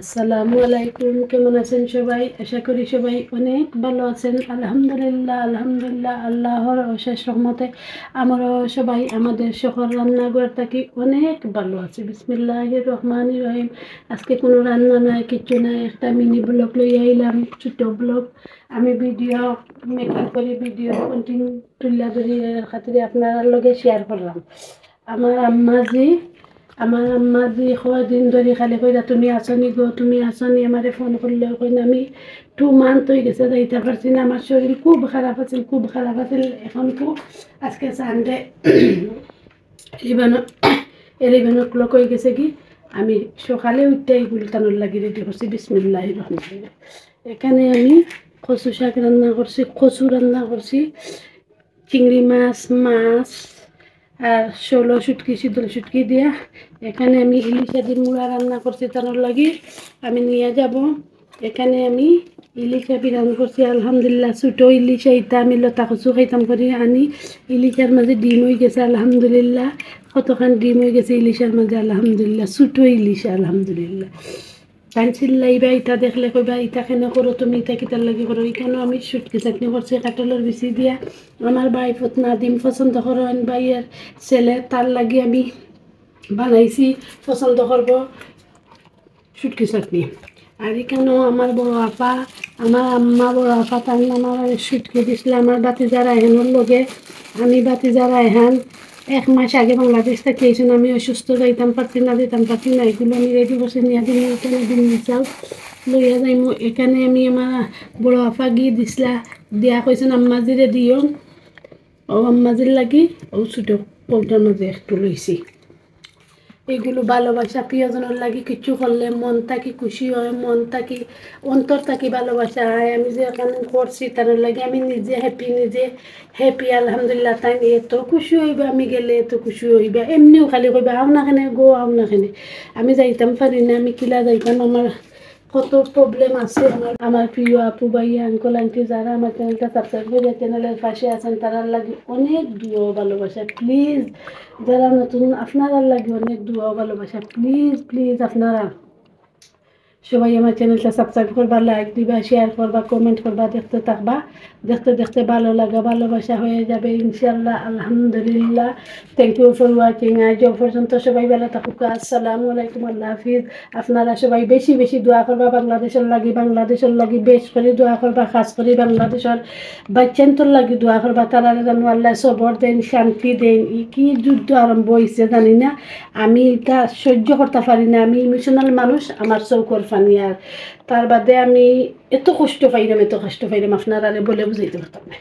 আসসালামু আলাইকুম, কেমন আছেন সবাই? আশা করি সবাই অনেক ভালো আছেন। আলহামদুলিল্লাহ আলহামদুলিল্লাহ, আল্লাহর অশেষ রহমতে আমরাও সবাই আমাদের সকল রান্নাঘর থাকি অনেক ভালো আছি। বিসমিল্লাহির রহমানির রহিম। আজকে কোনো রান্না নাই, কিচ্ছু নাই, একটা মিনি ব্লগ লই আইলাম, ছোট ব্লগ। আমি ভিডিও মেকিং করে ভিডিও কন্টিনিউ তুলে ধরি খাতিরে আপনার লগে শেয়ার করলাম। আমার আম্মা জি কদিন ধরে খালি কইরা তুমি আসনি গো, তুমি আসনি। আমারে ফোন করলে কইন আমি 2 মান্থ হয়ে গেছে যাইতে পারছি না। আমার শরীর খুব খারাপ আছে, খুব খারাপ আছে। এখন তো আজকে সানডে 11 o'clock হয়ে গেছে কি আমি সকালে উঠতে গুলতানোর লাগি রেডি করছি। বিসমিল্লাহির রহমানির রহিম। এখানে আমি কচু শাক রান্না করছি, কচু রান্না করছি, চিংড়ি মাছ আর ষোলো শুটকি, শীতল শুটকি দিয়া। এখানে আমি ইলিশ আদির মুড়া রান্না করছি, তার লাগি আমি নিয়ে যাব। এখানে আমি ইলিশ আবি রান্না করছি আলহামদুলিল্লাহ। ছোটো ইলিশ এইটা আমি লতা কচু খাইতাম করে আনি, ইলিশের মাঝে ডিম হয়ে গেছে আলহামদুলিল্লাহ। কতখান ডিম হয়ে গেছে ইলিশের মাঝে আলহামদুলিল্লাহ, ছোটো ইলিশ আলহামদুলিল্লাহ। তাই চিল্লাইবা, ইটা দেখলে কইবা ইটা কেন করো তুমি, ইটা কিতার লাগি করো। এখানেও আমি শুটকি চাটনি করছি কাঁঠালের বিচি দিয়া। আমার ভাই ফতনা ডিম পছন্দ করেন, ভাইয়ের ছেলে, তার লাগি আমি বানাইছি, পছন্দ করব শুটকি চাটনি। আর এখানেও আমার বড় আপা, আমার আম্মা, বড় আপা, তার আমার শুটকি দিছিল আমার বাতিজার আইহানোর লগে। আমি বাতিজার আইহান 1 মাস আগে বাংলাদেশ থেকে এসেন, আমি অসুস্থ, যাইতাম পারছি না, যেতাম পারছি না। এগুলো আমি রেডি করছি নিয়ে দিন, এখানে দিন চাও লইয়া যাইমু। এখানে আমি আমার বড় আপা গিয়ে দিছিলা দিয়া কইছেন আম্মাজিরে দিও। ও আম্মাজির লাগি ও ছোটো কৌটার মাঝে একটু লইছি। এগুলো ভালোবাসা, প্রিয়জনের লাগি কিছু করলে মন থাকি খুশি হয়, মন থাকি অন্তর থাকি ভালোবাসা হয়। আমি যে এখানে করছি তার লাগে আমি নিজে হ্যাপি আলহামদুলিল্লাহ। তাই এত খুশি হইবা, আমি গেলে এত খুশি হইবা। এমনিও খালি কইবা আও না খানে গো, আও না খানে। আমি যাইতাম পারি না, আমি কিলা যাইতাম, আমার কত প্রবলেম আছে। আমার প্রিয় আপু ভাইয়া আঙ্কল আন্টি যারা আমার চ্যানেলটা সাবস্ক্রাইব করে চ্যানেলের পাশে আছেন, তারার লাগে অনেক দুয়া ভালোবাসা। প্লিজ যারা নতুন, আপনারা লাগে অনেক দুয়া ভালোবাসা। প্লিজ প্লিজ আপনারা সবাই আমার চ্যানেলটা সাবস্ক্রাইব করবা, লাইক দিবা, শেয়ার করবা, কমেন্ট করবা, দেখতে থাকবা। দেখতে দেখতে ভালো লাগা, ভালোবাসা হয়ে যাবে ইনশাল্লাহ আলহামদুলিল্লাহ। Thank you for watching. আজ পর্যন্ত সবাই ভালো থাকুক। আসসালামু আলাইকুম, আল্লাহ হাফিজ। আপনারা সবাই বেশি বেশি দোয়া করবা বাংলাদেশের লাগি বেশ করে দোয়া করবা, খাস করে বাংলাদেশের বাচ্চান্তর লাগি দোয়া করবা। তারা যেন আল্লাহ সবর দেন, শান্তি দেন। কি যুদ্ধ আরম্ভ হয়েছে জানি না, আমি এটা সহ্য করতে পারি না। আমি ইমোশনাল মানুষ, আমার চৌকর ফানি। আর তার বাদে আমি এত কষ্ট পাইলাম আপনারা বলে বুঝাইতে পারতাম না।